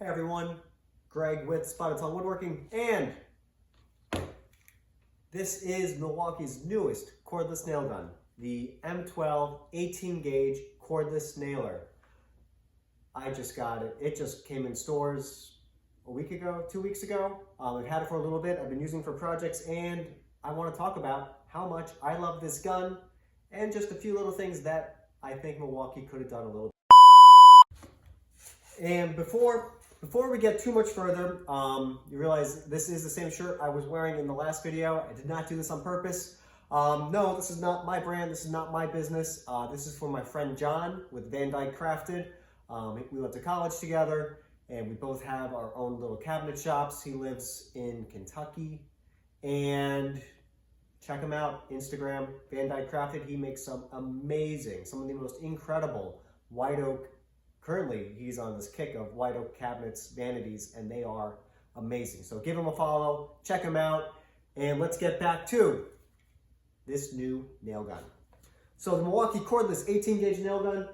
Hey everyone, Greg with Spotted Tongue Woodworking, and this is Milwaukee's newest cordless nail gun, the M12 18 gauge cordless nailer. I just got it. It just came in stores a week ago, 2 weeks ago. I've had it for a little bit. I've been using it for projects, and I want to talk about how much I love this gun and just a few little things that I think Milwaukee could have done a little bit. And before we get too much further, you realize this is the same shirt I was wearing in the last video. I did not do this on purpose. No, this is not my brand. This is not my business. This is for my friend John with Van Dyke Crafted. We went to college together, and we both have our own little cabinet shops. He lives in Kentucky, and check him out, Instagram, Van Dyke Crafted. He makes some of the most incredible white oak. Currently, he's on this kick of white oak cabinets, vanities, and they are amazing. So give him a follow, check him out, and let's get back to this new nail gun. So the Milwaukee cordless 18 gauge nail gun,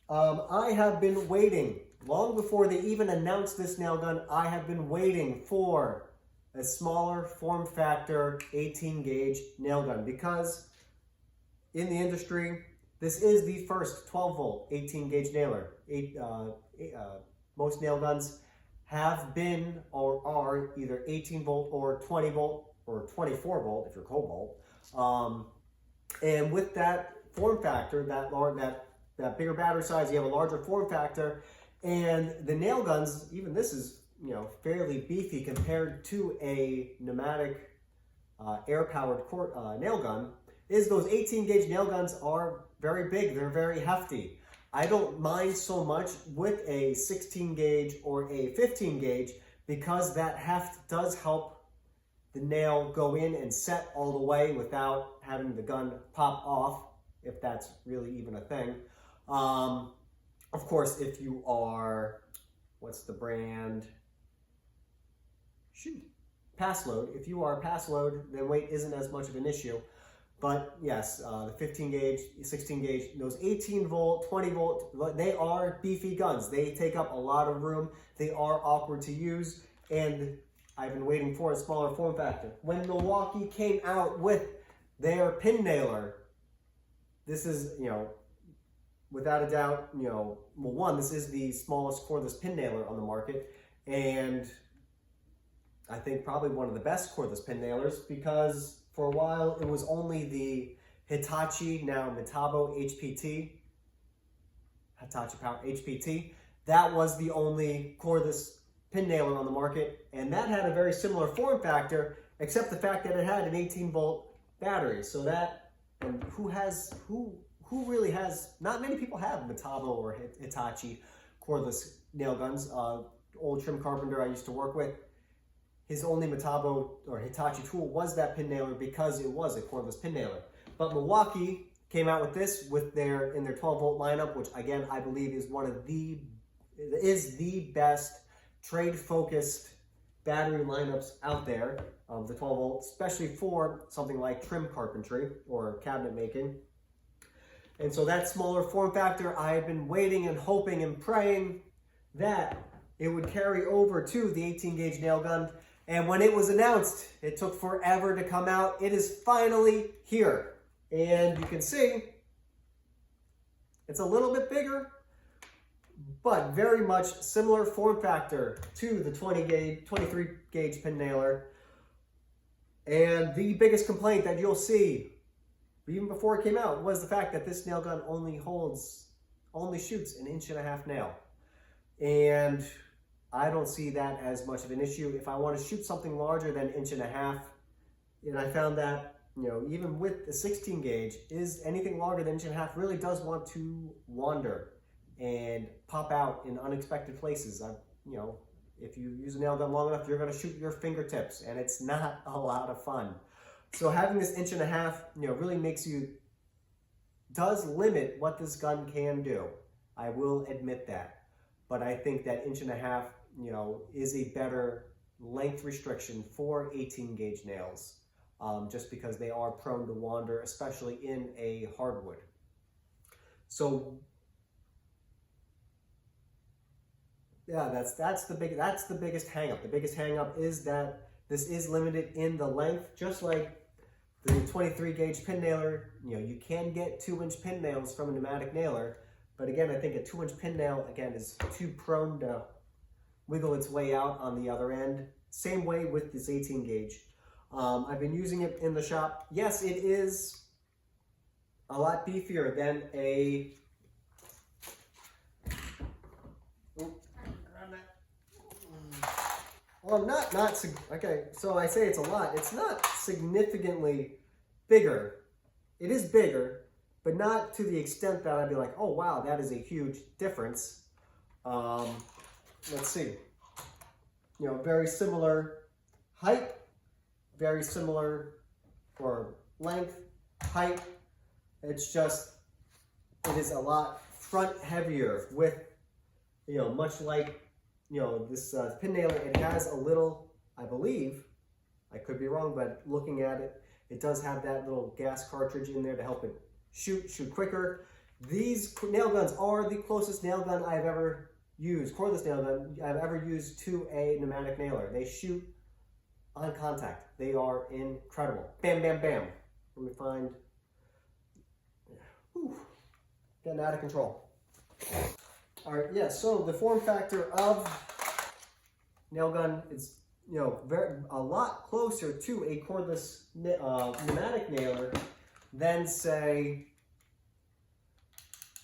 I have been waiting, long before they even announced this nail gun, I have been waiting for a smaller form factor 18 gauge nail gun, because in the industry, this is the first 12 volt 18 gauge nailer. Most nail guns have been or are either 18 volt or 20 volt or 24 volt if you're cold bolt. And with that form factor, that bigger battery size, you have a larger form factor, and the nail guns, even this is fairly beefy compared to a pneumatic air-powered nail gun. Those 18 gauge nail guns are very big, they're very hefty. I don't mind so much with a 16 gauge or a 15 gauge because that heft does help the nail go in and set all the way without having the gun pop off, if that's really even a thing. Of course, if you are, what's the brand? Pass load. If you are pass load, then weight isn't as much of an issue. But yes, the 15 gauge, 16 gauge, those 18 volt, 20 volt, they are beefy guns. They take up a lot of room. They are awkward to use, and I've been waiting for a smaller form factor. When Milwaukee came out with their pin nailer, this is, without a doubt, well, one, this is the smallest cordless pin nailer on the market, and I think probably one of the best cordless pin nailers, because for a while it was only the Hitachi, now Metabo Hitachi Power HPT. That was the only cordless pin nailer on the market, and that had a very similar form factor, except the fact that it had an 18 volt battery. So that, and who really has, not many people have Metabo or Hitachi cordless nail guns. Old trim carpenter I used to work with, his only Metabo or Hitachi tool was that pin nailer because it was a cordless pin nailer. But Milwaukee came out with this in their 12 volt lineup, which again I believe is the best trade focused battery lineups out there. The 12 volt, especially for something like trim carpentry or cabinet making. And so that smaller form factor, I've been waiting and hoping and praying that it would carry over to the 18 gauge nail gun. And when it was announced, it took forever to come out. It is finally here. And you can see it's a little bit bigger, but very much similar form factor to the 23 gauge pin nailer. And the biggest complaint that you'll see, even before it came out, was the fact that this nail gun only shoots 1.5 inch nail. And I don't see that as much of an issue. If I want to shoot something larger than 1.5 inches, and I found that, even with the 16 gauge, is anything longer than 1.5 inches really does want to wander and pop out in unexpected places. If you use a nail gun long enough, you're going to shoot your fingertips, and it's not a lot of fun. So having this 1.5 inch, really does limit what this gun can do. I will admit that. But I think that 1.5 inch, is a better length restriction for 18 gauge nails, just because they are prone to wander, especially in a hardwood. So Yeah, that's the biggest hang up. The biggest hang up is that this is limited in the length, just like the 23 gauge pin nailer. You know, you can get 2-inch pin nails from a pneumatic nailer, but again, I think a 2-inch pin nail again is too prone to wiggle its way out on the other end. Same way with this 18 gauge. I've been using it in the shop. Yes, it is a lot beefier than a well, okay, so I say it's a lot. It's not significantly bigger. It is bigger, but not to the extent that I'd be like, oh wow, that is a huge difference. Let's see. You know, very similar height, very similar for length, height. It's just, it is a lot front heavier with, you know, much like, you know, this pin nailer. It has a little, I believe, I could be wrong, but looking at it, it does have that little gas cartridge in there to help it shoot quicker. These nail guns are the closest nail gun I've ever used, cordless nail gun I've ever used to a pneumatic nailer. They shoot on contact. They are incredible. Bam, bam, bam. Let me find, whew, getting out of control. All right, yeah, so the form factor of nail gun is, you know, a lot closer to a cordless pneumatic nailer than, say,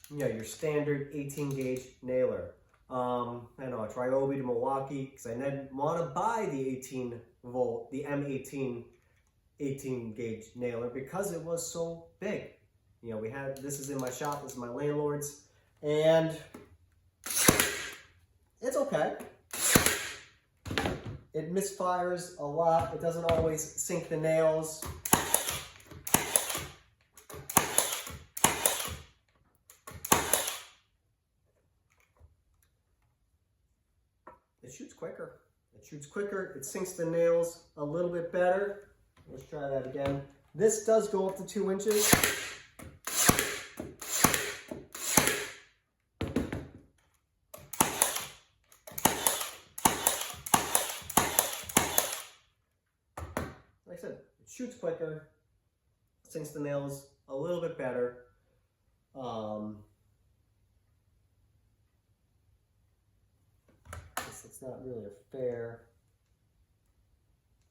you know, your standard 18 gauge nailer. I know, a Ryobi to Milwaukee, because I didn't want to buy the 18 volt, the M18 18 gauge nailer because it was so big. You know, this is in my shop, this is my landlord's, and it's okay. It misfires a lot. It doesn't always sink the nails. It shoots quicker. It shoots quicker. It sinks the nails a little bit better. Let's try that again. This does go up to 2 inches. Like I said, it shoots quicker, sinks the nails a little bit better. It's not really a fair.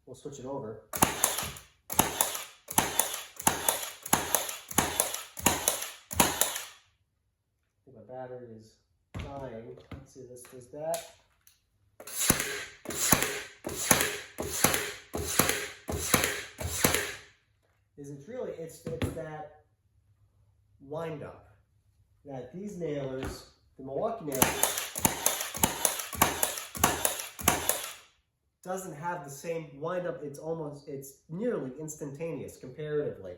We'll switch it over. I think my battery is dying. Let's see if this does that. It's that wind up that these nailers, the Milwaukee nailers, doesn't have the same wind up. It's nearly instantaneous comparatively.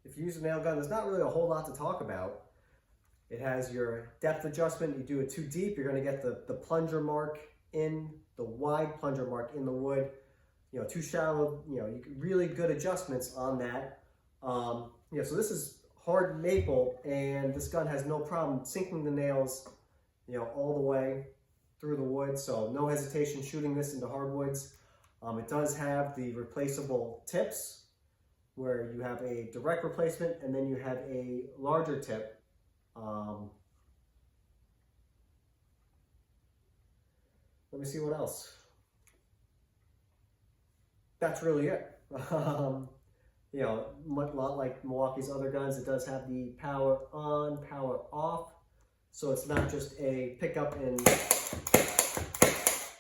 If you use a nail gun, there's not really a whole lot to talk about. It has your depth adjustment. You do it too deep, you're going to get the plunger mark in the wide plunger mark in the wood. You know, too shallow, you know, really good adjustments on that. You know, so this is hard maple, and this gun has no problem sinking the nails, you know, all the way through the wood. So no hesitation shooting this into hardwoods. It does have the replaceable tips where you have a direct replacement and then you have a larger tip. Let me see what else. That's really it. You know, a lot like Milwaukee's other guns, it does have the power on, power off. So it's not just a pick up and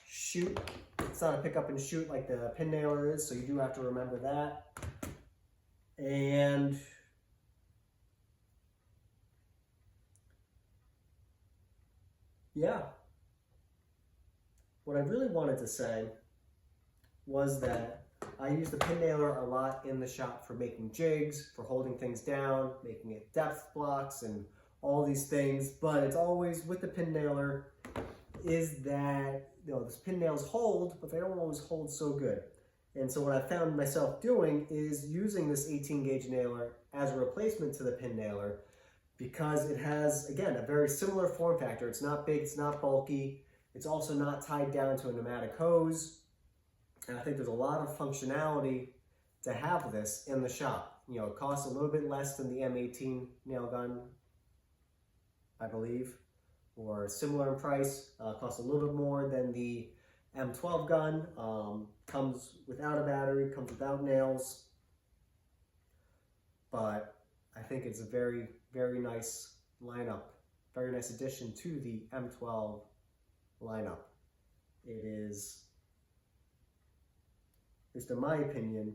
shoot. It's not a pick up and shoot like the pin nailer is, so you do have to remember that. And yeah, what I really wanted to say was that I use the pin nailer a lot in the shop for making jigs, for holding things down, making it depth blocks and all these things, but it's always with the pin nailer is that, you know, these pin nails hold, but they don't always hold so good. And so what I found myself doing is using this 18 gauge nailer as a replacement to the pin nailer because it has, again, a very similar form factor. It's not big, it's not bulky. It's also not tied down to a pneumatic hose. And I think there's a lot of functionality to have this in the shop. You know, it costs a little bit less than the M18 nail gun, I believe, or similar in price. Costs a little bit more than the M12 gun. Comes without a battery, comes without nails. But I think it's a very, very nice lineup, very nice addition to the M12 lineup. It is, at least in my opinion,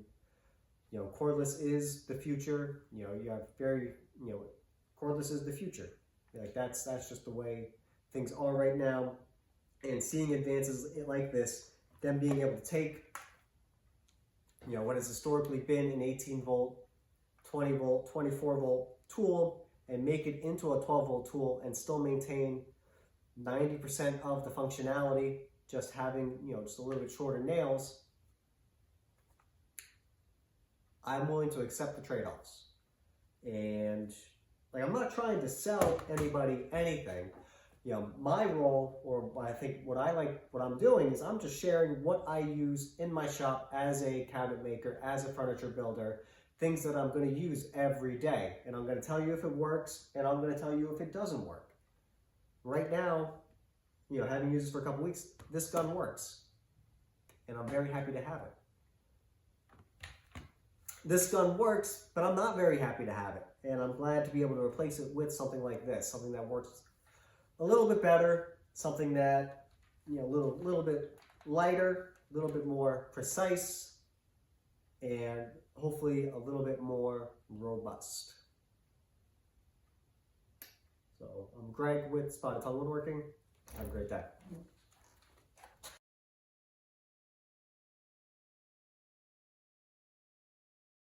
you know, cordless is the future. You know, you have cordless is the future. Like that's just the way things are right now. And seeing advances like this, them being able to take, you know, what has historically been an 18 volt, 20 volt, 24 volt tool and make it into a 12 volt tool and still maintain 90% of the functionality, just having, you know, just a little bit shorter nails, I'm willing to accept the trade-offs. And like, I'm not trying to sell anybody anything. You know, my role, or I think what I'm doing is I'm just sharing what I use in my shop as a cabinet maker, as a furniture builder, things that I'm going to use every day. And I'm going to tell you if it works, and I'm going to tell you if it doesn't work. Right now, you know, having used this for a couple weeks, this gun works. And I'm very happy to have it. This gun works, but I'm not very happy to have it. And I'm glad to be able to replace it with something like this, something that works a little bit better, something that, you know, a little bit lighter, a little bit more precise, and hopefully a little bit more robust. So I'm Greg with Spotted Tongue Woodworking. Have a great day.